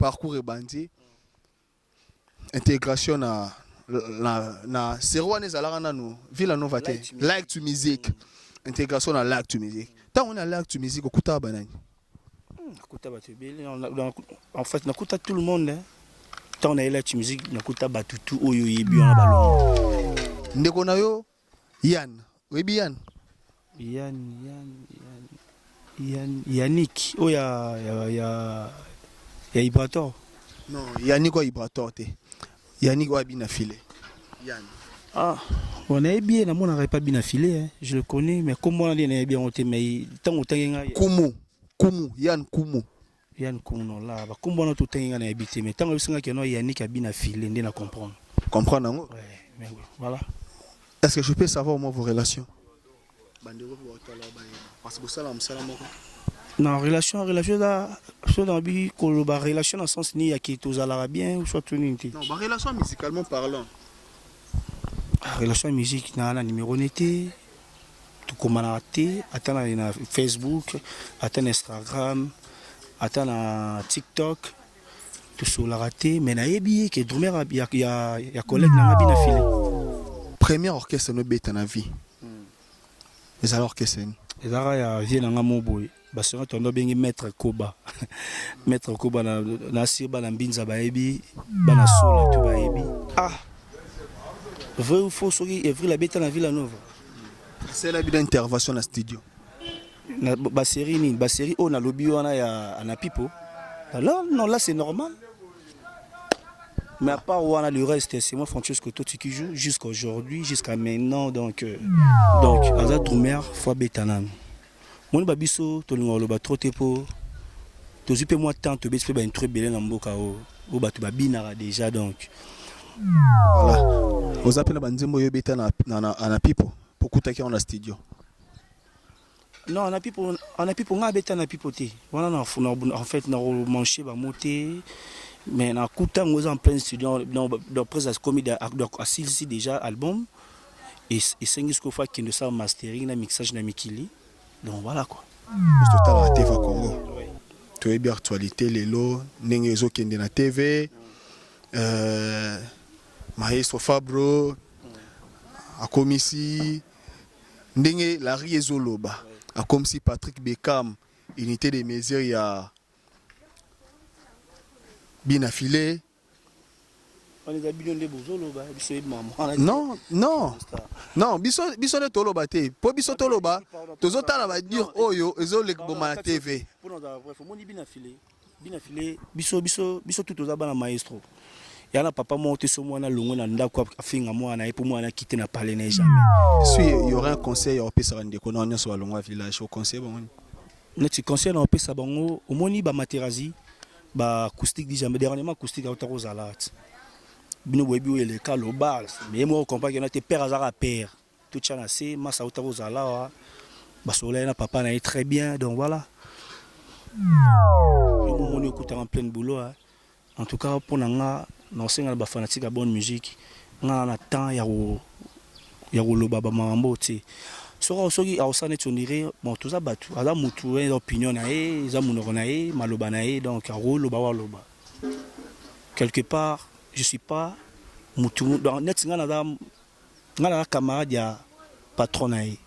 parcours et bandit intégration na Serwan ezalaka nanu Villa Nova te Like to Music intégration na Like to Music tant on a Like to Music okuta banani okuta bato bele en fait nakuta tout le monde tant on a Like to Music nakuta batutu oyo yebi na balongo ndeko na yo Yann webi Yann Yannick oh ya Ibrator non Yannick wa Ibrator te Yannick wa bina filé Yann on a bien na mona pas bien filé je le connais mais comment on est bien on te mais tant on tenga Kumu Yann Kumu non là ba comment on tout tenga na habité mais tant on singa que non Yannick a bien filé ndé na comprendre nango ouais mais voilà est-ce que je peux savoir moi vos relations non relation là soit dans bi koloba relation dans sens ni ya ki tozala bien ou soit unité non ba relation musicalement parlant relation musique na numéro nete tout komana te atana na Facebook atana Instagram atana TikTok tout sur la raté mais na yebi que drummer ya collègue na bina filé premier orchestre no beta na vie les alors que c'est ezara ya vie na ngamoboy basera tondo bengi maître Koba na sirba na mbinza baebi bana sola tu baebi vrai ou faux soki evri la beta na Villa Nova c'est la bida intervention na studio na ba série on a lobby wana ya na pipo alors non là c'est normal mais à part wana le reste c'est moi Francesco Totti qui joue jusqu'à aujourd'hui jusqu'à maintenant donc aza drummer fois betanan mon babiso to lingo loba trop tepo to zipe moi tant to bes pe ba intro belé na mboka o batu babinara déjà donc voilà vous appelez banzembo yo beta na pipo pour kutaki on a studio non on a pipo nga beta na pipo te wana na en fait na mancher ba monter mais na kuta ngoza en plein studio dans presque comme assis déjà album et c'est ce qu'on fait qui ne ça mastering na mixage na mikili donc voilà quoi total la TV Congo tu es bien actualité lelo ndenge zo kende na TV Maestro Fabro akomisi ndenge la riezoloba akomisi Patrick Beckham unité de mesure ya bien affilé. Non, biso de toloba te. Po biso toloba, tozotala ba dire oyo ezolek boma na TV. Biso tout oza bana maestro. Yana papa monte sur moi na longo na ndako afinga moi na epo moi na quitter na parler na jamais. Si il y aurait un conseil au pesa rende ko na sur longo village au conseil bon. Notre conseil na pesa bango omoni ba materazi ba acoustique déjà mais dernièrement acoustique à Rosalat bino webi ele ka lo bal mais moi comprend que notre père azara père tout chana c'est massa uta Rosala ba soleil na papa na est très bien donc voilà on écoute en plein boulot en tout cas pour nga non c'est ba fanatique à bonne musique nga na temps ya loba ba mambo ti soki awusane tondire bon tout ça batu ala mutu opinion na e za munoro na e maloba na e donc loba wa loba quelque part je suis pas mutu dans net ngana camarade ya patron na e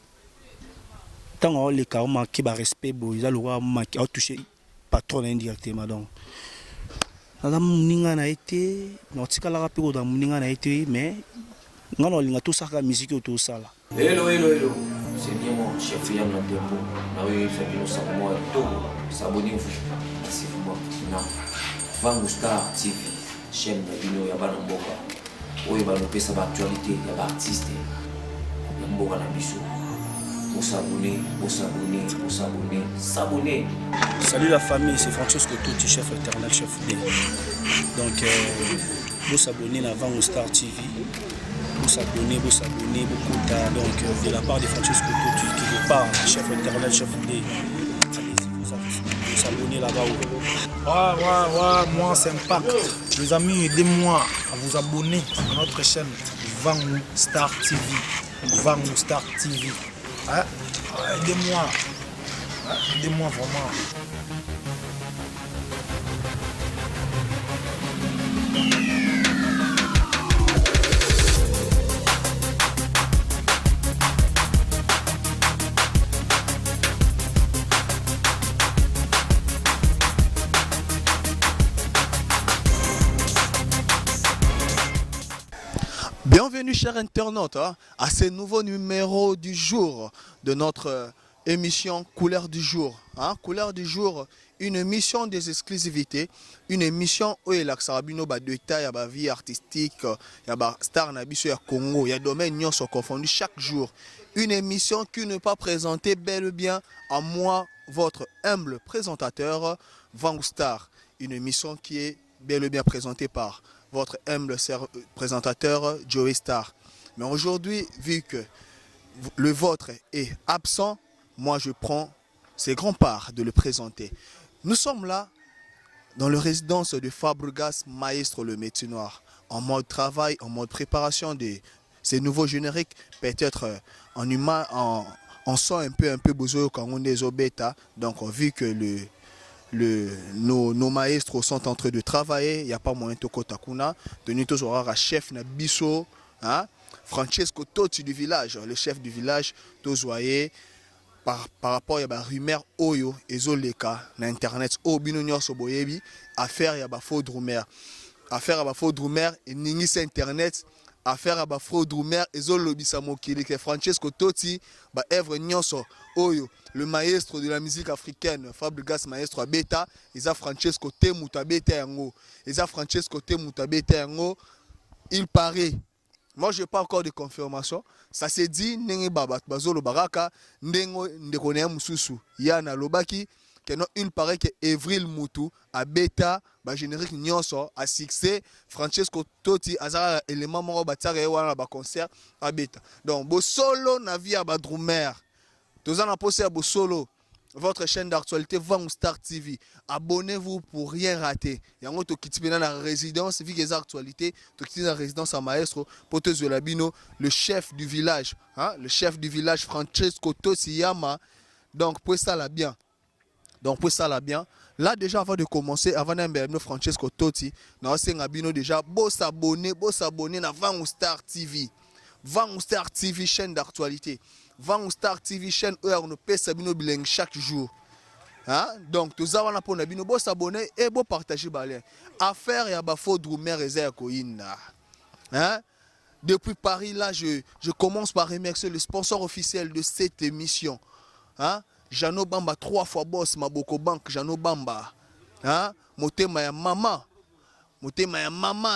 tant le cas manquer ba respect bo ils le roi manquer a toucher patron indirectement donc ala muninga na été non tikala rapiko dans muninga na été mais ngana linga tout ça la musique tout ça là hello c'est bien mon chef Yann la tempo na oui fait bien ça moi tout s'abonnez-vous merci beaucoup non Vangu Star TV chaîne na bino ya bana mboka oyo ba lopesa ba actualité ya ba artiste ya mboka na biso s'abonner. Salut la famille, c'est Francesco Totti, chef éternel, chef D. Donc vous s'abonner à Vangu Star TV. Vous s'abonner, beaucoup donc de la part de Francesco Totti qui vous parle, chef éternel, chef D. Allez-y, vous s'abonner là-bas. Ouais, moi c'est Impact. Les amis, aidez-moi à vous abonner à notre chaîne Vangu Star TV. Vangu Star TV. Aidez-moi. Aidez-moi vraiment. Bienvenue chers internautes à ce nouveau numéro du jour de notre émission Couleur du jour. Couleur du jour, une émission des exclusivités, une émission où il y a des détails, il y a vie artistique, il y a des stars na Congo, il y a des domaines qui sont confondus chaque jour. Une émission qui n'est pas présentée bel et bien à moi, votre humble présentateur, Van Star. Une émission qui est bel et bien présentée par votre humble présentateur Joey Star. Mais aujourd'hui, vu que le vôtre est absent, moi je prends ces grands parts de le présenter. Nous sommes là dans la résidence de Fabregas Maestro le Métier Noir, en mode travail, en mode préparation de ces nouveaux génériques, peut-être en humain, en son un peu besoin quand on est au bêta. Donc vu que nos maestros sont en train de travailler, il n'y a pas moyen de kotakuna. De nous tous aura chef Nabiso, Francesco Totti du village, le chef du village, tous voyez par rapport à la rumeur Oyo et Zoleka na internet au binonyo soboyebi affaire ya ba faux rumeur, affaire à ba faux rumeur et ningis internet. Affaire à Bafro Drumer et Zolobisa Mokili que Francesco Totti ba œuvre nyonso oyo le maestro de la musique africaine Fabregas Maestro Abeta ils a Francesco Temuta Beta yango ils a Francesco Temuta Beta yango il paraît, moi je n'ai pas encore de confirmation, ça s'est dit nenge babat bazolo baraka ndengo ndekone mususu yana lobaki que non, il paraît que Evril Moutou a bêta ba générique nyonso a succès Francesco Totti azara élément moko batare wana ba concert a bêta. Donc bo solo na via ba drumer. Tozana na posé bo solo votre chaîne d'actualité Van Star TV. Abonnez-vous pour rien rater. Yango to kiti na résidence vu les actualités, to kiti na résidence à Maestro Potezo de Labino, le chef du village, le chef du village Francesco Totti Yama. Donc pour ça là bien. Donc pour ça là bien, là déjà avant de commencer, avant d'emmener Francesco Totti, nous avons déjà beau s'abonner à Van Star TV. Van Star TV chaîne d'actualité. Van Star TV chaîne où on peut s'abonner bilingue chaque jour. Donc tous avons pour nous beau s'abonner et beau partager balai. Affaire ya ba faux drumer et koina. Depuis Paris là, je commence par remercier le sponsor officiel de cette émission. Jano Bamba 3 fois boss Maboko Bank Jano Bamba motema ya mama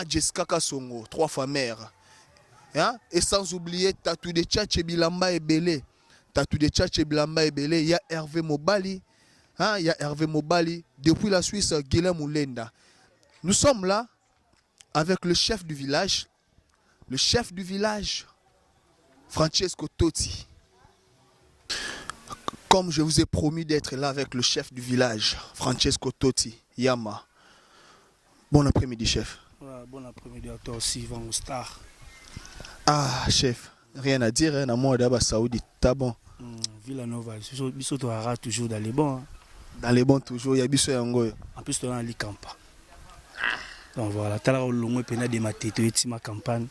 Jessica Kasongo 3 fois mère et sans oublier Tatou de Tchatche Bilamba et Belé il y a Hervé Mobali depuis la Suisse Guilhem Moulenda. Nous sommes là avec le chef du village Francesco Totti. Comme je vous ai promis d'être là avec le chef du village, Francesco Totti, Yama. Bon après-midi, chef. Ouais, bon après-midi à toi aussi, Van Star. Ah, chef, rien à dire, hein, à moi d'abord Saoudi, t'as bon. Villanova, Bisso aura toujours dans les bons. Dans les bons, toujours, il y a Bisso Yango. En plus, tu es dans l'Ikampa. Donc voilà, tu as le long pénal de ma tête, tu ma campagne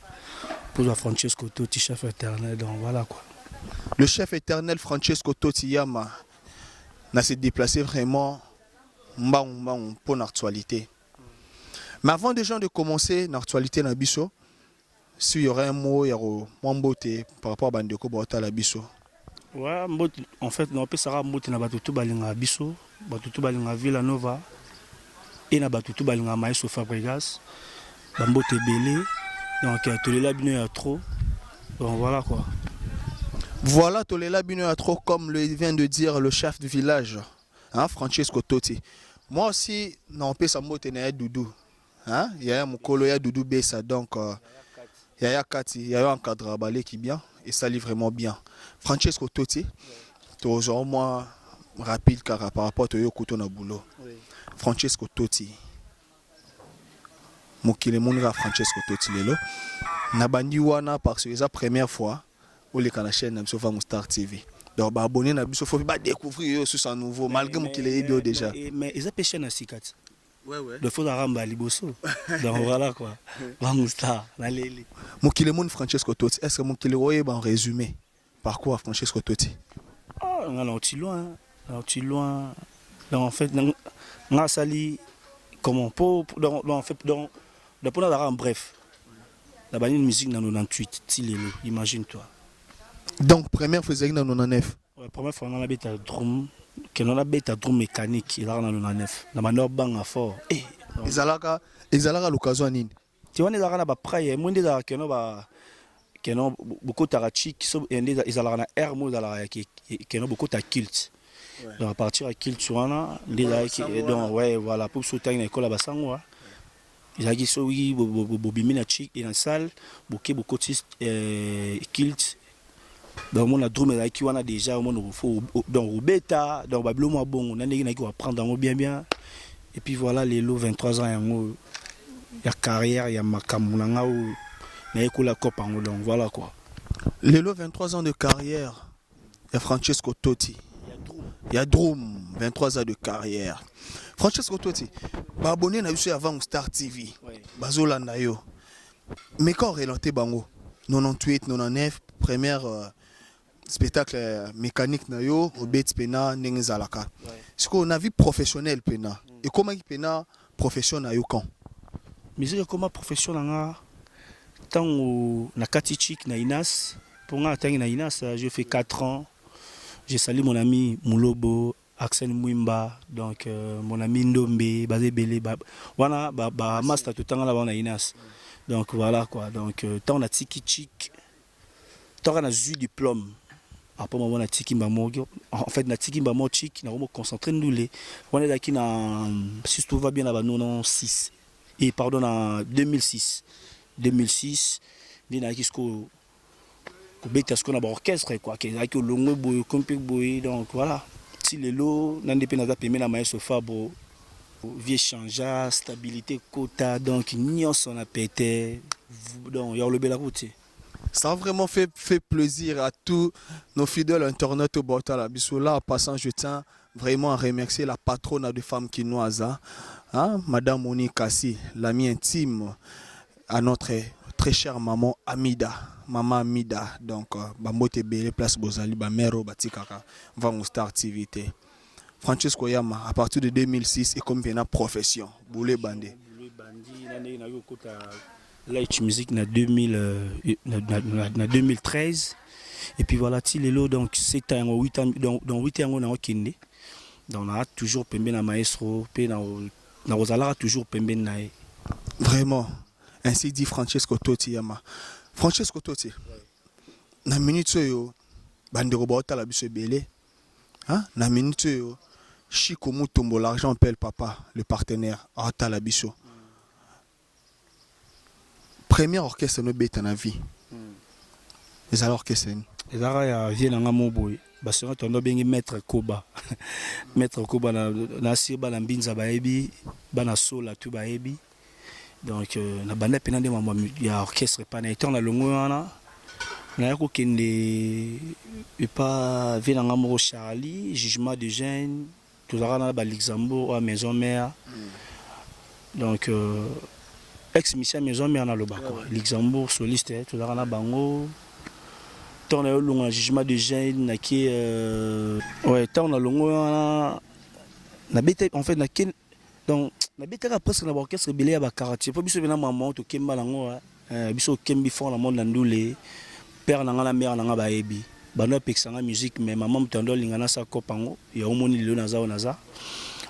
pour Francesco Totti, chef éternel. Donc voilà quoi. Le chef éternel Francesco Totti Yama n'a se déplacé vraiment pour l'actualité. Mais avant déjà de commencer l'actualité dans Bisso, s'il y aurait un mot, il y aurait un beauté par rapport à Bandeko Bota la Bisso. Ouais, en fait, on peut savoir que na batutu balinga Bisso, batutu balinga Villanova et na batutu balinga Maestro Fabregas, bambote belé, donc tout les là bino ya trop. Donc voilà quoi. Voilà, Tolela Bino trop, comme le vient de dire le chef du village, Francesco Totti. Moi aussi, non, peut ça mot tenir Doudou. Il y a un mokolo, il y a Doudou Bessa, donc il y a Kati, il y a un cadre balai qui est bien et ça lit vraiment bien. Francesco Totti, toujours moi rapide car par rapport à Yoko na boulot. Francesco Totti. Mokile monira Francesco Totti lelo. Na bandi wana parce que c'est la première fois. Ou les la chaîne de Van Star TV. Donc, abonner à Bisso, il faut découvrir ce nouveau, malgré qu'il est déjà. Mais ils ont pêché dans 6 4. de faut ramba liboso. Donc voilà quoi. Vangu Star na leli. Mokili mon Francesco Totti, est-ce que mokili oye en résumé par quoi Francesco Totti? Ah, on a aussi loin, loin. Donc en fait, on a sali comment pour en fait dans pour en bref. La bannière musique dans 98, Tilelo, imagine-toi. Donc première faisait dans 99. Ouais, première fois on a bêta drum, que on a bêta drum mécanique, il a dans 99. Na manor bang à fort. Eh, ezalaka l'occasion nini? tu vois, on a ba praye, moi ndeza que non beaucoup tarachik so ndeza ezalaka na air mo ezalaka que non beaucoup ta kilt. Donc à partir de kilt tu vois donc ouais voilà pour sauter na école ba sangwa. Il a dit so oui bobimi na chic et na salle, beaucoup kilt. Donc mon a drum là qui wana déjà mon faut donc bêta donc bablo mo bon on a qui va prendre bien et puis voilà les lots 23 ans yango ya carrière ya makamulanga ou na ekola copa donc voilà quoi. Les 23 ans de carrière, il y a Francesco Totti. Il y a Drum, 23 ans de carrière. Francesco Totti, bah abonné na eu avant Star TV. Bazolanda yo. Mais quand relanté bango 98, 99, première spectacle mécanique na yo, au bet pena ndenge zalaka. Ce qu'on a vu professionnel pena. Et comment il pena professionnel yo quand? Musique comment professionnel tant na katichik na Inas pour nga tangi na Inas j'ai fait 4 ans. J'ai salué mon ami Moulobo, Axel Mwimba, donc mon ami Ndombe, Bazé Belé, voilà, master tout le temps là-bas na Inas. Donc voilà quoi, donc tant on a tiki chik, tant on a eu diplôme. Après moi on a tiki mbamo, en fait na tiki mbamo chik, na vraiment concentré nous les. On est là qui na si tout va bien là-bas 96 et pardon en 2006. 2006, ni na kisko ko beta ce qu'on a orchestre quoi, qui a que longo boy compik boy donc voilà. Si les lots n'en dépend pas permis la maïs Fabo vieux changea stabilité quota donc nion son a pété donc il y a le bel route. Ça a vraiment fait plaisir à tous nos fidèles internautes au Botala Bissoula. En passant, je tiens vraiment à remercier la patronne de femmes quinoises, hein, Madame Monique Kassi, l'amie intime à notre très chère maman Amida. Maman Amida, donc, Bambote Bele, Place Bozali, Bamero, Batikaka, Vangu Star TV. Francesco Yama, à partir de 2006, et comme une profession, Boulé Bandé. Boulé Bandé, Light Music na 2013 et puis voilà Tilelo donc 7 ans 8 ans dans 8 ans on a okinde donc on a toujours pembe na maestro pe na rozala toujours pembe na. Vraiment ainsi dit Francesco Totti Yama. Francesco Totti na minute yo bandeko bota la biso belé hein na minute yo Chico Mutombo l'argent paie le papa le partenaire ata la biso. Premier orchestre no beta na vie. Les alors que c'est. Les ara vient na moboy. Basera tondo bengi maître Koba. Maître Koba na siba na mbinza baebi, bana sola tu baebi. Donc na banda pena de mama ya orchestre pa na étant na longo wana. Na yako kende et pas vient na mo Charlie, jugement de jeunes, tout ça na ba Luxembourg à maison mère. Donc ex-mission maison mère na loba quoi. Luxembourg soliste tout ça na bango. Tant na longo jugement de jeunes na qui ouais tant na longo na bête en fait na ken donc na bête ka presque na orchestre belé ya ba quartier po biso bena maman to kemba lango biso kembi fort na monde na ndule père na ngala mère na nga ba ebi bano pexanga musique mais maman mtando lingana sa kopango ya omoni lelo naza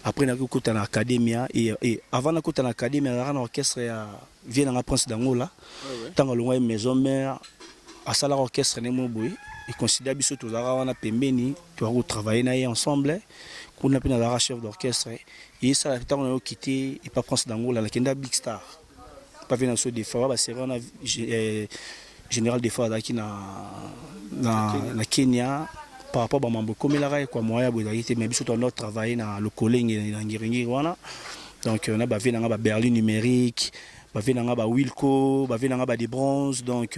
après na kuta na academia et avant na kuta na academia na orchestre ya vient na prince d'Angola tant longo maison mère à ça l'orchestre ne moboy et considère biso to la wana pembeni tu vas travailler na ensemble qu'on a pena la chef d'orchestre et ça tant on a quitté et pas prince d'Angola la kenda big star pas venir sur des fois bah c'est vraiment général des fois qui na Kenya par rapport à mambo comme la raille quoi moya bodalité mais biso to on travailler na le collègue na ngiringi wana donc on a ba venir na Berlin numérique ba venanga ba Wilco ba venanga ba des bronzes donc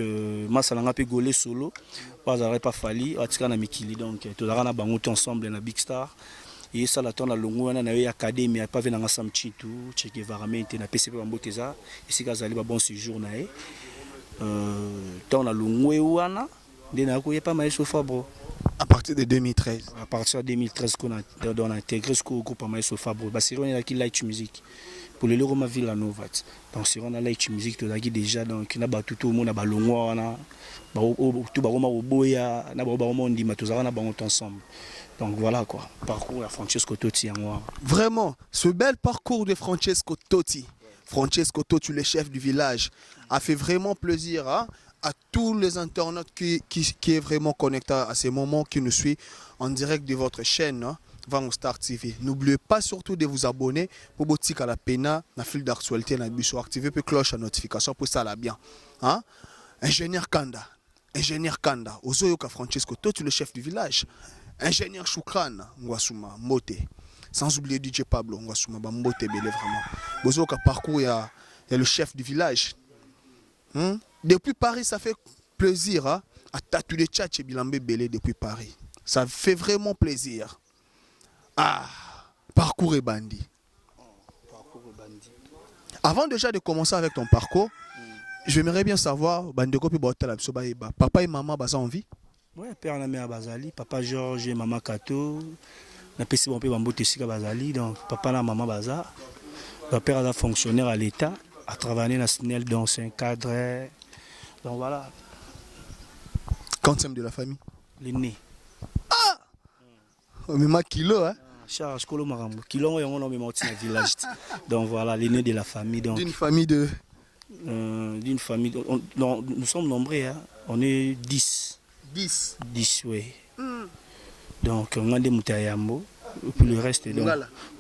masalanga pe golé solo pas arrêt pas fali atika na mikili donc to dara na bango ensemble na big star et ça la ton la longo na na académie pas venanga samchitu cheke varamente na PCP bamboteza ici kazali ba bon séjour na ton la longo wana ndena ko yepa Maestro Fabro À partir de 2013. à partir de 2013 qu'on a intégré ce groupe Maestro Fabro ba c'est on est qui light music pour le Roma Villanova donc c'est on a light music to là qui déjà donc na ba tout monde na ba longo wana ba tout ba Roma oboya na ba Roma ndima to za na ba ensemble. Donc voilà quoi, parcours à Francesco Totti en moi. Vraiment, ce bel parcours de Francesco Totti. Francesco Totti, le chef du village, a fait vraiment plaisir à tous les internautes qui est vraiment connecté à ces moments, qui nous suivent en direct de votre chaîne, hein, Vango Star TV. N'oubliez pas surtout de vous abonner pour botique à la pena, la file d'actualité, la biso activer puis cloche à notification pour ça là bien. Hein? Ingénieur Kanda, Ozoyoka Francesco Totti, le chef du village. Ingénieur Choukran, Ngwasuma, Mbote. Sans oublier DJ Pablo, Ngwasuma, Mbote, Belé, vraiment. Bozoka parcours, il y a le chef du village. Depuis Paris, ça fait plaisir hein, à tatouer les tchats et Bilambé Belé depuis Paris. Ça fait vraiment plaisir. Ah, parcours et bandit. Avant déjà de commencer avec ton parcours, j'aimerais bien savoir, papa et maman, ils ont envie? Ouais, père na mère Bazali, papa Georges et maman Kato. Na pesi bon pe bambote sika Bazali, donc papa na maman Baza. Le père est fonctionnaire à l'État, a travaillé dans SNEL, donc c'est un cadre. Donc voilà. Quantième de la famille? L'aîné. Ah! Mais ma kilo, hein? Charles Kolo Marambo. Kilo, on a mis dans le village. Donc voilà, l'aîné de la famille. D'une famille de? D'une famille. Nous sommes nombreux, hein? On est 10. 10. 10, oui. Donc, on a des moutayambo. Puis le reste, donc,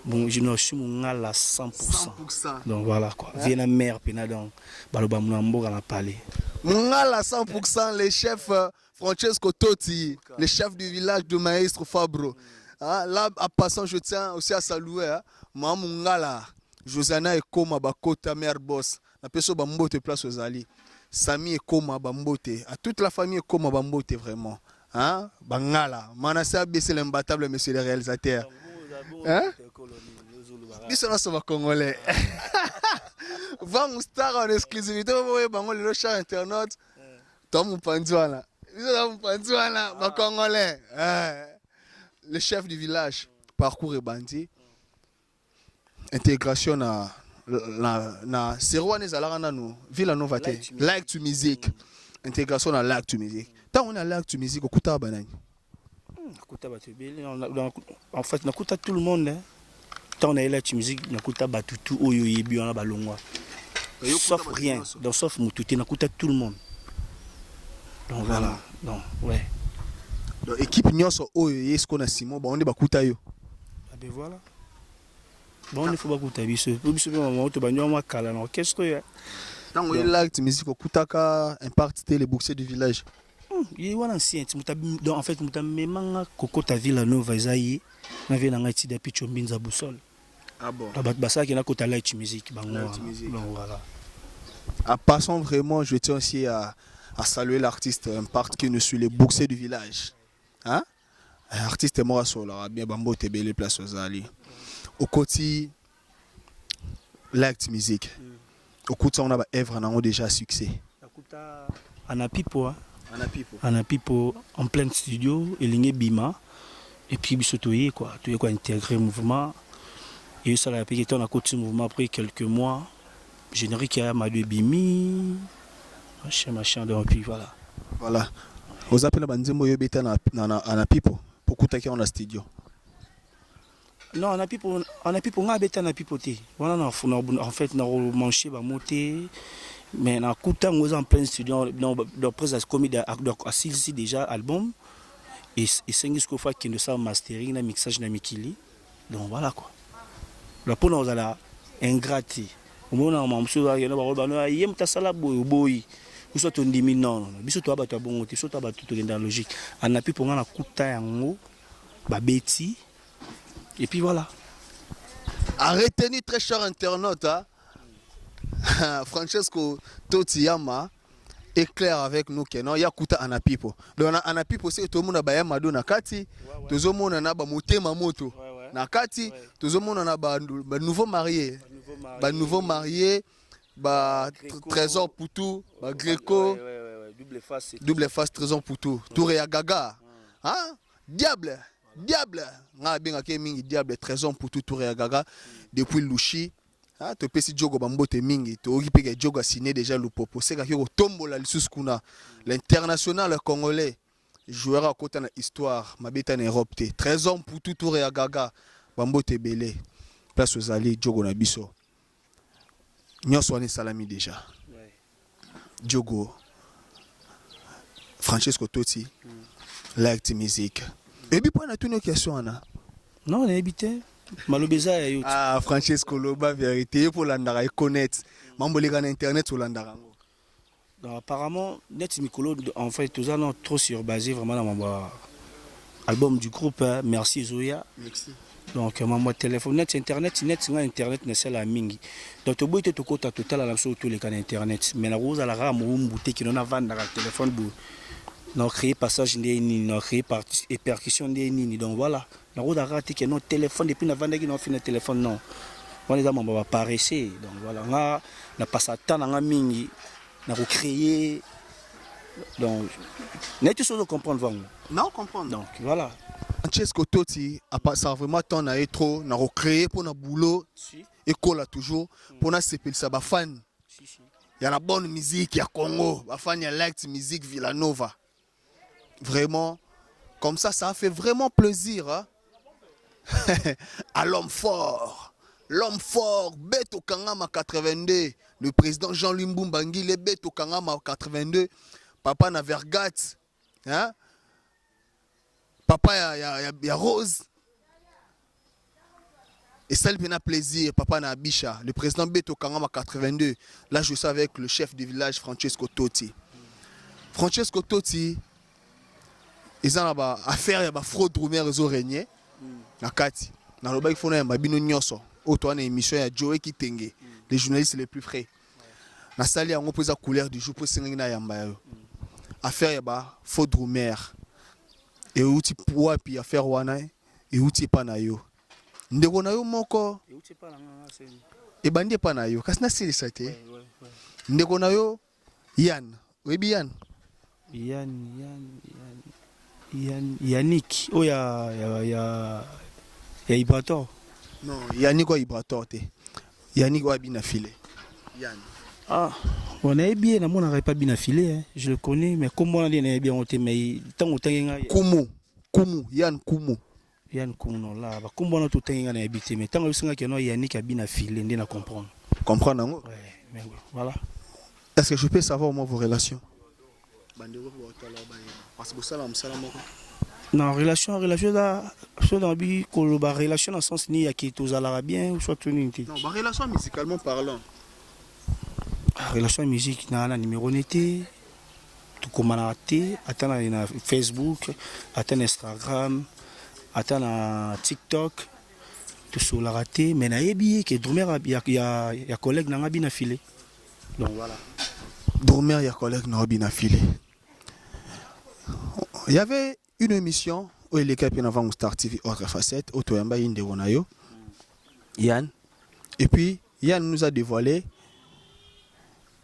bon, je ne suis pas à 100%. 100%. Donc voilà quoi. Viens la mère, puis donc, Baloba Mounambo à la palais. Mungala 100%, le chef Francesco Totti, le chef du village de Maestro Fabro. Là, en passant, je tiens aussi à saluer hein, Mungala, Josana et Koma Bakota, mère boss. La personne Bambote place aux alliés. Sami et Koma Bambote, à toute la famille Koma Bambote vraiment. Hein? Bangala, Manassa c'est l'imbattable monsieur le réalisateur. Hein? Ils sont congolais. Vango Star en exclusivité, vous voyez, le chat internaute. Tom Panzouana. Ils sont Panzouana, congolais. Le chef du village, parcours et bandit. Intégration na Serwan et Zalarana nous Villanova like to music intégration à like to music tant on a like to music au Kuta Banani en fait on a tout le monde tant on a like to music on a batutu oyo yebi on a balongwa sauf rien donc sauf mututi on a tout le monde donc voilà donc ouais donc équipe nyonso oyo est-ce qu'on a Simon on est bakuta yo ben voilà. Bon, il faut pas que tu ailles. Pour que maman te bagne moi kala na orchestre ya. Tant on l'acte musique au Kutaka imparti les boursiers du village. Il wana ancien donc en fait muta memanga kokota Villanova Isaïe na vient na ngati depuis Chombinza Boussole. Ah bon. La basa qui na kota light music bango. Donc voilà. En passant vraiment, je tiens aussi à saluer l'artiste impart qui nous suit les boursiers du village. Hein? Artiste moi sur la bien bambo tebele place aux alliés. Au côté l'acte musique au côté on a œuvre on a déjà succès Anapipo en plein studio et ligné bima et puis bisotoyer quoi tu quoi intégrer mouvement et ça l'a payé on a côté mouvement après quelques mois générique à Madou Bimi machin donc puis voilà vous appelez banzembo yo beta na Anapipo pour côté on a studio. Non, on a pu pour habiter na pipoter. Voilà, en fait, on a manché ba monter, mais on a coûté en plein studio, dans présence comédie, donc assis déjà album et 5 fois qui nous savent mastering, na mixage na mikili. Donc voilà quoi. La pour nous ala ingrati. Au moment où on m'a dit on a yem ta sala boy. Ou soit on dit non, biso to abato bon, biso to abato tout dans logique. On a pu pour na coûté yango ba beti. Et puis voilà. A retenu très cher internaute, hein? Francesco Totti Yama est clair avec nous que non, il y a Kuta Anapipo. Donc Anapipo c'est tout le monde a bayama do na kati, tout le monde a ba motema moto. na kati tozomona na ba nouveau marié ba Trésor Poutou ba Greco double face Trésor Poutou Touré ya Gaga hein diable nga benga ke mingi diable Trésor Poutou Touré ya Gaga depuis Lushi ah to pesi jogo bambote mingi to okipe jogo a signé déjà le popo c'est que tombola lisusu kuna l'international congolais joueur à côté na histoire mabeta na Europe te Trésor Poutou Touré ya Gaga bambote belé place aux alliés jogo na biso nyonso wana salami déjà jogo Francesco Totti l'acte musique et puis pour na tune question ana non on a habité malobeza ya yo ah Francesco loba vérité pour landara connaître mamboleka na internet ou landara ngo donc apparemment net mikolo en fait tout ça non trop sur basé vraiment dans mon album du groupe merci Zoya merci donc mon téléphone net internet ne c'est la mingi donc to boite to kota total la sur tous les canaux internet mais la rose à la rame ou mbouté qui n'en a vendre dans le téléphone bou non créer passage ni non créer partie et percussion ni donc voilà la rose a raté que non téléphone depuis la vendre qui non fin téléphone non on les a mon va paraître donc voilà na passe temps na mingi na recréer donc net chose comprendre vraiment non comprendre donc voilà Francesco Totti a passé vraiment temps na trop na recréer pour na boulot et colla toujours pour na s'épile ça ba fan il y a la bonne musique ya Congo ba fan ya l'acte musique Villanova vraiment comme ça a fait vraiment plaisir hein? À l'homme fort Beto Kangama 82 le président Jean-Louis Mbumbangi le Beto Kangama 82 papa na Vergat hein papa ya Rose et ça lui fait plaisir papa na Abisha le président Beto Kangama 82 là je suis avec le chef du village Francesco Totti ils ont affaire ya ba fraude rumeur ils ont régné na kati na loba il faut na mabino nyonso auto na émission ya Joe Kitenge les journalistes les plus frais na sali yango poza couleur du jour pour singa na yamba yo affaire ya ba fraude rumeur et outi pour puis affaire wana et outi pa na yo ndeko na yo moko et outi pa na nga e bandi pa na yo kasi na sili sate ndeko na yo Yann webi Yannick oh ya Ibrator non Yannick Ibrator te Yannick wa bina filé Yann ah on a bien on n'aurait pas bien affilé hein. Je le connais mais comment on est bien on mais tant Kumu Yann Kumu non là ba comment on tout tenga na habité mais tant que singa que non Yannick a bien affilé ndina comprendre ngo ouais mais voilà est-ce que je peux savoir moi vos relations parce que ça non relation là dans bi koloba relation dans sens ni ya ki tozala bien ou soit tout non ba relation musicalement parlant relation musique na numéro nete tout comme na té atana na Facebook atana Instagram atana TikTok tout sur la raté mais na yebi que Drummer ya collègue na ngabi na filé donc voilà Drummer ya collègue na ngabi na filé. Il y avait une émission où il était avant Star TV autre facette auto yamba inde wonayo Yann et puis Yann nous a dévoilé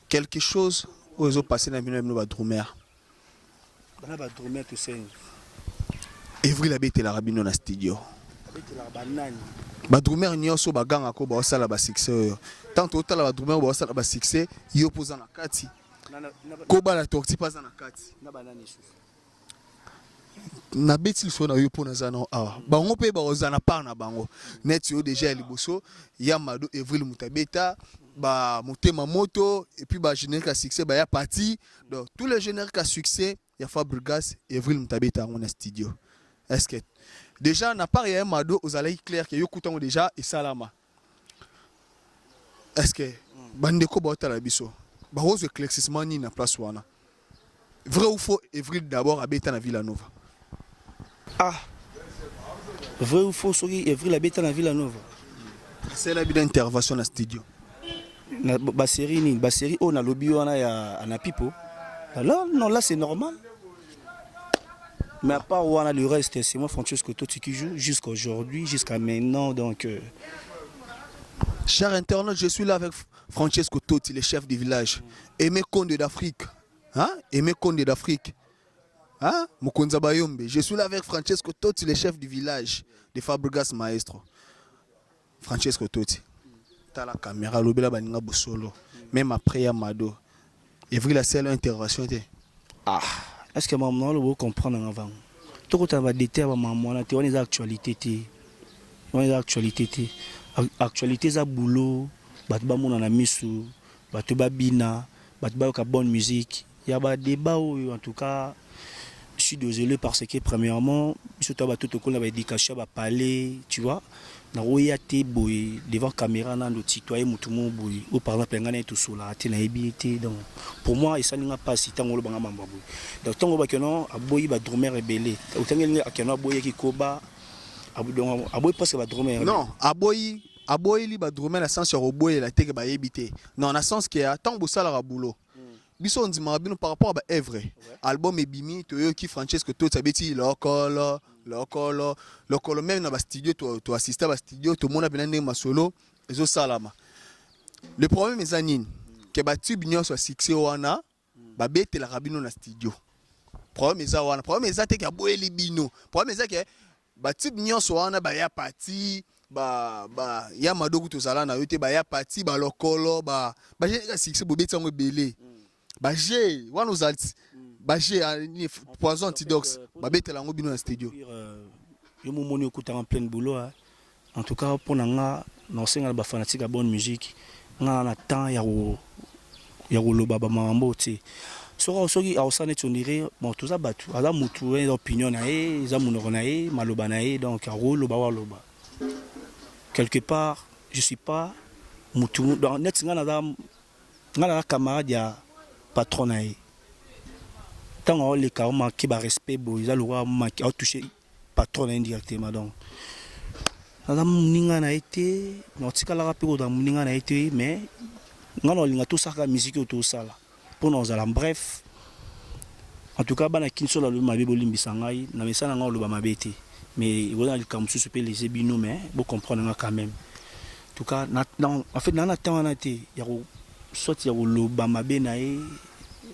quelque chose aux autres passés dans le Drummer. Bana Drummer tout ça. Evry la bête la rabino na studio. Ba Drummer nyonso ba ganga ko ba sala ba succès. Tant total ba Drummer ba sala ba succès, yo poza na kati. Ko ba la torti pas na kati. Na banane souffle. Na beti so na yo pona zana awa bango pe ba ozana par na bango net yo déjà liboso ya mado Evry mutabeta ba motema moto et puis ba générique à succès ba ya parti donc tous les génériques à succès ya Fabregas Evry mutabeta en studio est-ce que déjà na part ya mado ozalaki clair que yo kutango déjà et salama est-ce que bandeko ba otala biso ba rose éclaircissement ni na place wana vrai ou faux Evry d'abord abeta na Villanova. Ah, vrai ou faux, Evry la bête à la Villanova. C'est la bête d'intervention dans le studio. La série, on a lobby, on a pipo. Là, non, là c'est normal. Mais à part Wana, le reste, c'est moi, Francesco Totti, qui joue jusqu'à aujourd'hui, jusqu'à maintenant. Donc, Cher internaute, je suis là avec Francesco Totti, le chef du village. Aimé Conde d'Afrique. Hein? Aimé Conde d'Afrique. Hein? Mukonza Bayombe. Je suis là avec Francesco Totti, le chef du village de Fabregas Maestro. Francesco Totti. T'as la caméra, l'obéla baninga bosolo. Même après Yamado. Et vu la seule intervention. ah, est-ce que maman, vous comprenez avant? Tout le monde va déterminer maman, on a des actualités. On a des actualités. Actualité, c'est boulot. Batba mon na misu. Batba bina. Batba ka bonne musique. Il y a des débats où, en tout cas, je suis désolé parce que, premièrement, surtout tout le monde va éducation, va parler, tu vois. Na royauté boy devant caméra na notre citoyen mutumo boy ou par exemple ngana tout sola te na ebité donc pour moi ça n'inga pas si tango banga mamba boy donc tango ba kenon aboyi ba drummer rebelle utangeli akeno aboyi ki koba aboyi parce que ba drummer non aboyi li ba drummer na sens sur boyi la teke ba ebité non na sens que tant bosala ra boulot biso on dit mabino par rapport à ba œuvre album ebimi to yo ki Francesco Totti abeti lokolo même dans le studio, tu assistes à studio, tout le monde a bien ma solo, et ça salama. Le problème est que tu bignon soit succès wana, ba bête la rabino na studio. Problème est wana, problème est que boye li bino. Problème est que tu bignon soit wana ba ya parti, ba ya madogu to sala na yote ba ya parti ba lokolo ba j'ai succès bo bête ngo belé. Ba j'ai wana uzalti. Bagé poison antidox babete lango bino na studio yo momoni okuta en plein boulot en tout cas pour nga na senga ba fanatique à bonne musique nga na temps ya loba ba mambo ti soki ausane tonire bon tout ça batu ala mutu une opinion na e za munoko na e maloba na e donc loba wa loba quelque part je suis pas mutu dans net nga na camarade ya patron na e tant les cas qui va respect ils ont le droit à toucher patron indirectement donc madame ninga na été notre cas la rappel dans ninga na été mais ngana linga tout ça la musique tout ça là pour nous allons bref en tout cas bana kinso la le mabe bolimbisangai na mesana nga le ba mabeti mais voilà le kamsu se peut les bino mais vous comprendre quand même en tout cas en fait na temps na été ya soit ya le ba mabe na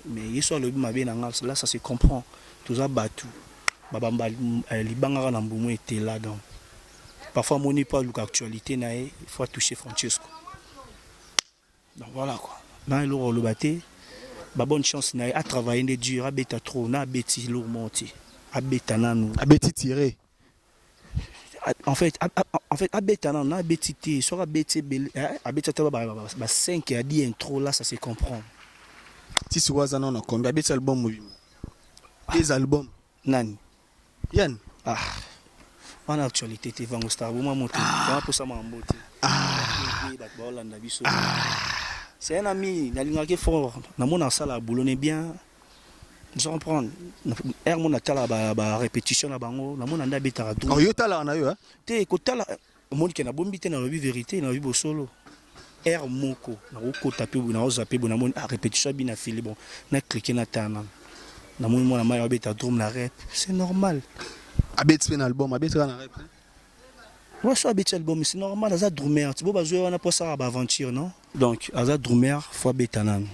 mais il soit le mabe na ngal là ça se comprend tout ça batu babamba libanga na mbumu était là donc parfois mon n'est pas l'actualité na il faut toucher Francesco donc voilà quoi na le baté ba bonne chance na à travailler de dur à beta trop na beti lourd monter à beta nanu à beti tirer en fait à beta nanu na beti té soit à beti à beta ba 5 à 10 intro là ça se comprend. Si tu vois on a combien d'albums des albums nani Yann en actualité tu vas au star moi monter pour ça m'emboter c'est un ami nalinga ke fort na mona sala boulonner bien je comprends er mona tala ba répétition na bango na mona ndabeta ra oh yo tala na yo te ko tala moni ke na bombi te na lobi vérité na lobi bo solo er moko na ko taper na ozaper bona moni répétition bina fili bon na cliquer na tana na moni mona ma beta drum na rap c'est normal abet un album abet na rap moi je suis album c'est normal ça drummer tu vois jouer on a pas ça ba aventure non donc ça drummer fois betanan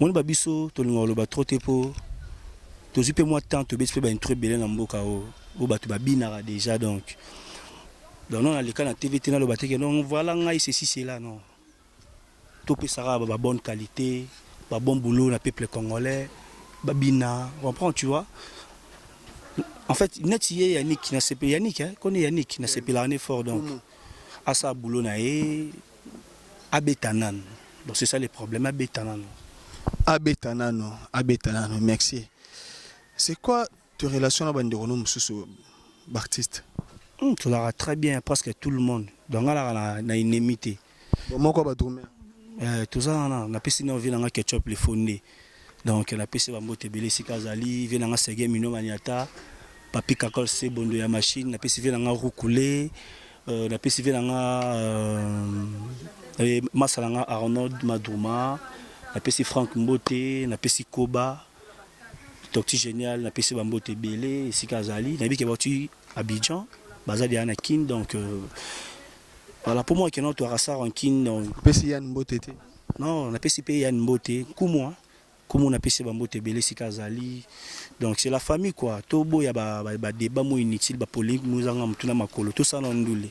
moni ba biso to lingolo ba trop tepo to zipe moi temps to bet ba intro belé na mboka o ba to ba binara déjà donc non na le cas na TVT na lo bateke non voilà ngai ceci c'est là non to pe ça ba bonne qualité ba bon boulot na peuple congolais ba bina comprends tu vois. En fait, net Yannick qui n'a pas Yannick, connaît Yannick n'a pas l'année fort donc à ça boulot naé abetanan. Donc c'est ça le problème abetanan. Abetanan, merci. C'est quoi tes relations avec Banderono Moussou artiste? Tu l'auras très bien presque tout le monde. Donc là on a une inimité. Comment quoi batroumer? Tout ça on a passé une vie dans un ketchup les fondé. Donc on a passé Bambote Belesi Kazali, vient dans un Sege Mino Maniata. Papi Kakol c'est bon de la machine, n'a pas suivi dans un roucoulé, n'a pas suivi dans un Masalanga Arnold Madouma, n'a pas suivi Franck Mbote, n'a pas suivi Koba. Tokti Génial, na PC Bambo Tebele, ici Kazali, na qui est Abidjan, Bazadi Anakin, donc voilà, pour moi, qui est notre Rassar en kin, donc. PC Yann Mbote. Non, on a PCP Yann Mbote, Koumoua. Comme on a PC Bambo Tebele, ici Kazali, donc c'est la famille quoi. Tobo, il y a des débats inutiles, des polémiques, nous avons tout ça dans le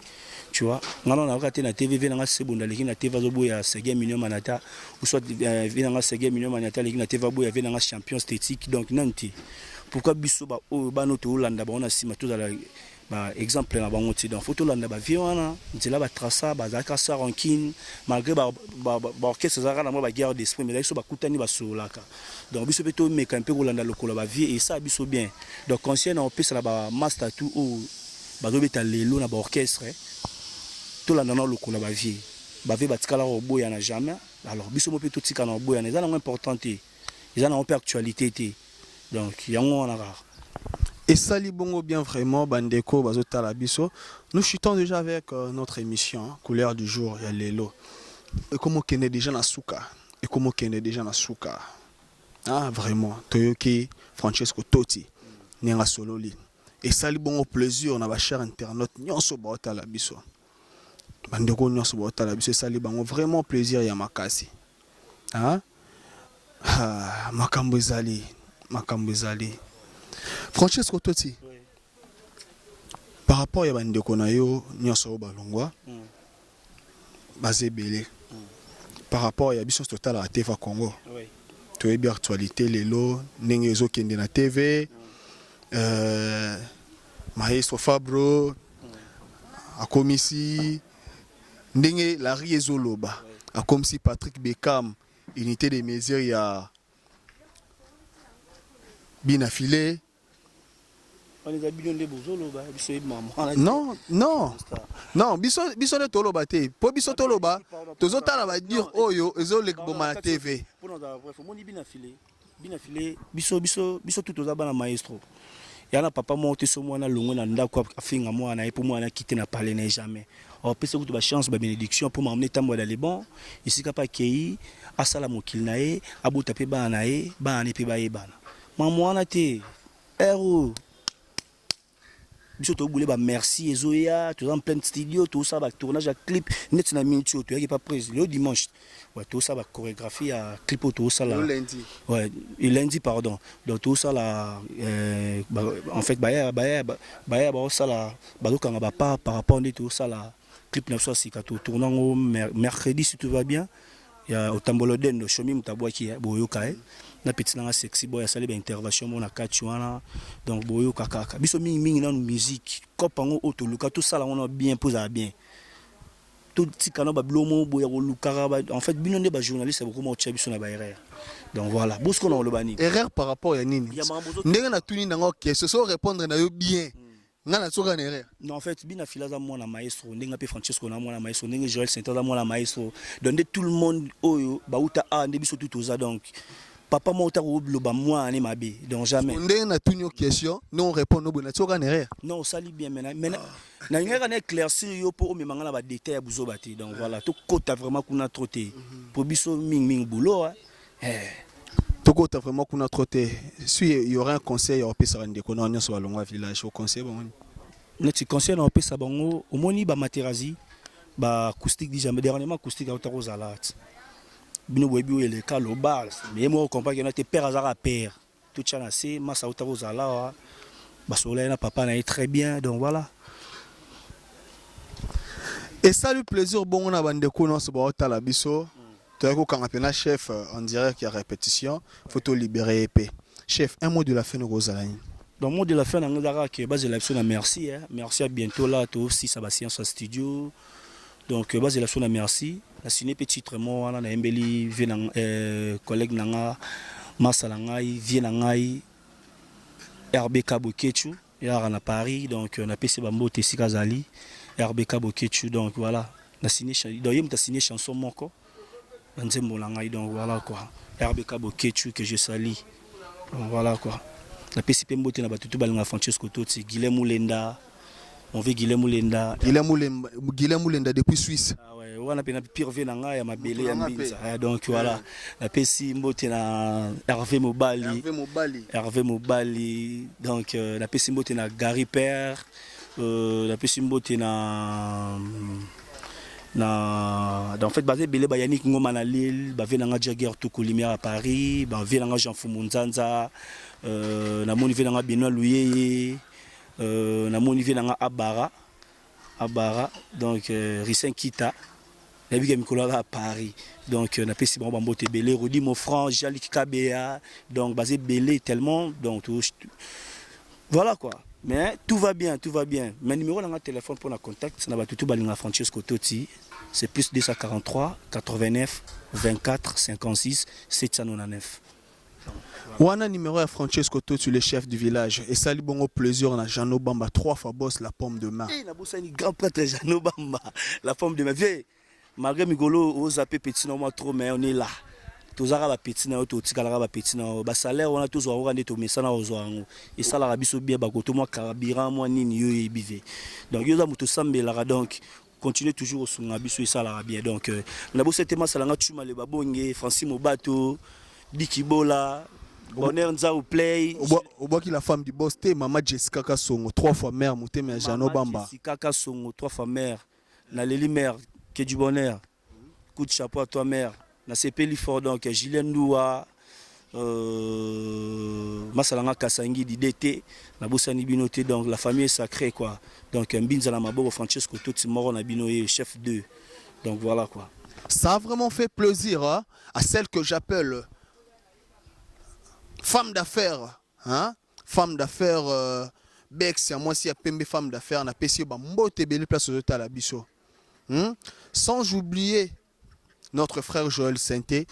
tu vois, on a raté la TV, on a c'est bon, la TV il y a 5 millions manata, ou soit il y a 5 millions manata, la TV il y a champion esthétique, donc nanti. Pourquoi biso ba notre Hollande, on a sima tout dans la exemple na bango ti donc photo Hollande ba viona, c'est là ba traça, ba zakasa ranking, malgré ba orchestre zara na ba guerre d'esprit, mais là ils ba kutani ba solaka. Donc biso peto me quand peu Hollande lokolo ba vie et ça biso bien. Donc conscient on peut ça ba master tout ou ba do beta lelo na ba orchestre. Tout là dans le coup la vie bavé batikala robo ya na jamais alors biso mo pe tout tika na robo ya na za na important te za na on actualité donc yango on a rare et sali bongo bien vraiment bandeko bazotala biso nous chutons déjà avec notre émission hein, couleur du jour ya lelo et comment kene déjà na suka et comment kene déjà na suka ah vraiment toyoki Francesco Totti nenga sololi et sali bongo plaisir na ba cher internaute nyonso baotala biso bandeko nyonso baotala biso sali bango vraiment plaisir ya makasi hein makambo ezali Francesco Totti oui. Par rapport ya bandeko na yo nyonso balongwa bazebele par rapport ya biso total à TV Congo oui. Tu es bien actualité lelo ndenge ezokende na TV Maestro Fabro akomisi ndenge la riezoloba a comme si Patrick Beckham unité des mesures ya binafilé non biso ne toloba te po biso toloba tozotala ba dire oyo ezolek boma na TV binafilé biso tout oza bana maestro yana papa monte so mwana longo na ndako afinga mwana et pour moi na quitter na parler na jamais alors pese kutu ba chance ba bénédiction pour m'emmener tambo dans les bons ici ka pa kei asala mokil na ye abota pe bana na ye bana pe ba ye bana mwana te héros biso to boulé ba merci ezoya tout en plein studio tout ça ba tournage à clip net na minute to yaki pas prise le dimanche ouais tout ça ba chorégraphie à clip tout ça là le lundi ouais et lundi pardon donc tout ça là en fait ba ça là ba lokanga ba par rapport à tout ça là clip na so sika to tournant au mercredi si tout va bien il y a au Tamboloden de Chomi Mutabwa qui est boyoka na petit na sexy boy asali ba intervention mona katuana donc boyoka kaka biso mingi na musique kopango otoluka tout ça là on a bien posé bien tout tikana ba blomo boya luka en fait binonde ba journaliste beaucoup mo tcha biso na ba erreur donc voilà bosko na lo bani erreur par rapport ya nini ndenge na tuni nango question so répondre na yo bien ngana soka na erreur non en fait bina filaza mona maestro ndenga pe Francesco na mona maestro ndenga Joël Saint-Oza mona maestro donc tout le monde oyo ba uta a ndebiso tout oza donc papa mota ko bloba moi ne mabe donc jamais ndenge na tuni yo question non répond no bona soka na erreur non sali bien maintenant na ngaka na éclaircir yo pour me mangala ba détail ya buzo bati donc voilà tout kota vraiment kuna troté pour biso ming boulot Toko t'as vraiment qu'on a trotté. Si il y aurait un conseil au pesa rende qu'on a sur le village au conseil bon. Notre conseil au pesa bango au moni ba materazi ba acoustique déjà mais dernièrement acoustique à Rosalat. Bino webi le cas le bar mais moi comprends que notre père azara père. Tout chana c'est massa au Rosala ba soleil na papa na est très bien donc voilà. Et ça le plaisir bon on a bande ko non so ba la biso. Quand on a chef, on dirait qu'il y a répétition, photo libérée épée. Chef, un mot de la fin de Rosaline. Donc, mot de la fin, on a que base de la fin, merci. Merci à bientôt là, toi aussi, ça va science au studio. Donc, base de la fin, merci. La signé petit tremor, on a embelli, vient collègue Nanga, Massalangai, Vienangai, RBK Bokechu, il y a à Paris, donc on a PC Bambo Tessi Kazali, RBK Bokechu, donc voilà. On a signé chanson Moko. Donc voilà quoi. RBK Bokechu que je salue. Donc voilà quoi. La PCP Mbote na batutu balinga Francesco Totti, Guilhem Lenda. On veut Guilhem Lenda. Guilhem Lenda depuis Suisse. Ah ouais, wana pe na pire ve nanga ya mabele ya mbinza donc voilà na pesi mbote na Hervé Mobali donc na pesi mbote na Gary Père na pesi mbote na en fait basé belé ba Yannick Ngoma na Lille ba venanga Jagger tout Lumière à Paris ba venanga Jean Fumunzanza na moni venanga Benoît Louyeye na moni venanga Abara donc Rissin Kita na biga mikolo à Paris donc na pesi bon bambote belé Rodi Mofran Jalik Kabea donc basé belé tellement donc voilà quoi. Mais tout va bien. Mon numéro dans téléphone pour la contact, c'est tout balinga Francesco Totti. C'est plus 243 89 24 56 799. Wana numéro à Francesco Totti, le chef du village. Et ça lui bon plaisir na Jano Bamba 3 fois boss la pomme de main. Eh na bossa ni grand prêtre Jano Bamba la pomme de main. Vieux malgré migolo aux zappé petit normal trop mais on est là. Tozara ba petit na to tikala ba petit na ba salaire on a tous wa rendre to mesana ozo ngo et ça la biso bien ba koto mo carburant mo nini yo ebive donc yo za muto sambela donc continuer toujours sur nga biso et ça la bien donc na bo cette masala nga tuma le babonge Francis Mobato Dikibola Bonheur Nzao play au bois qui la femme du boss té maman Jessica Kasongo 3 fois mère muteme ya Jano Bamba Jessica Kasongo 3 fois mère na Leli mère que du bonheur coup de chapeau à toi mère. Na CPL fort donc Julien Noua Masalanga Kasangi d'IDT na Bosani Binoté donc la famille est sacrée quoi donc Mbinza la Maboro Francesco Totti moro na Binoé chef 2 donc voilà quoi. Ça a vraiment fait plaisir hein, à celle que j'appelle femme d'affaires femme d'affaires Bex moi si a pembe femme d'affaires na pesi ba mbote belle place aux la biso sans oublier notre frère Joël Sainté,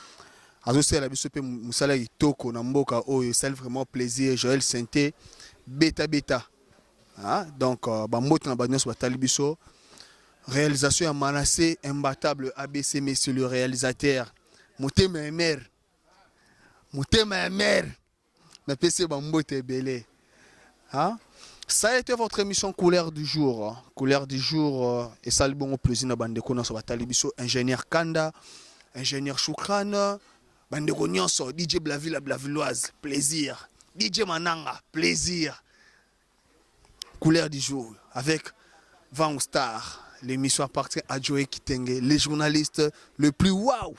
associé à la biso pe musala itoko na mboka oyo c'est vraiment plaisir Joël Sainté beta donc bambote na banyo so batali biso réalisation ya Manassé imbattable ABC monsieur le réalisateur motema mère na PC bambote belé ça a été votre émission couleur du jour. Et ça le bon plaisir na bandeko na so batali biso ingénieur Kanda, ingénieur Choukran, bandeko nyonso DJ Blaville Blavilloise, plaisir. DJ Mananga, plaisir. Couleur du jour avec Van Star. L'émission appartient à Joey Kitenge, les journalistes le plus waouh.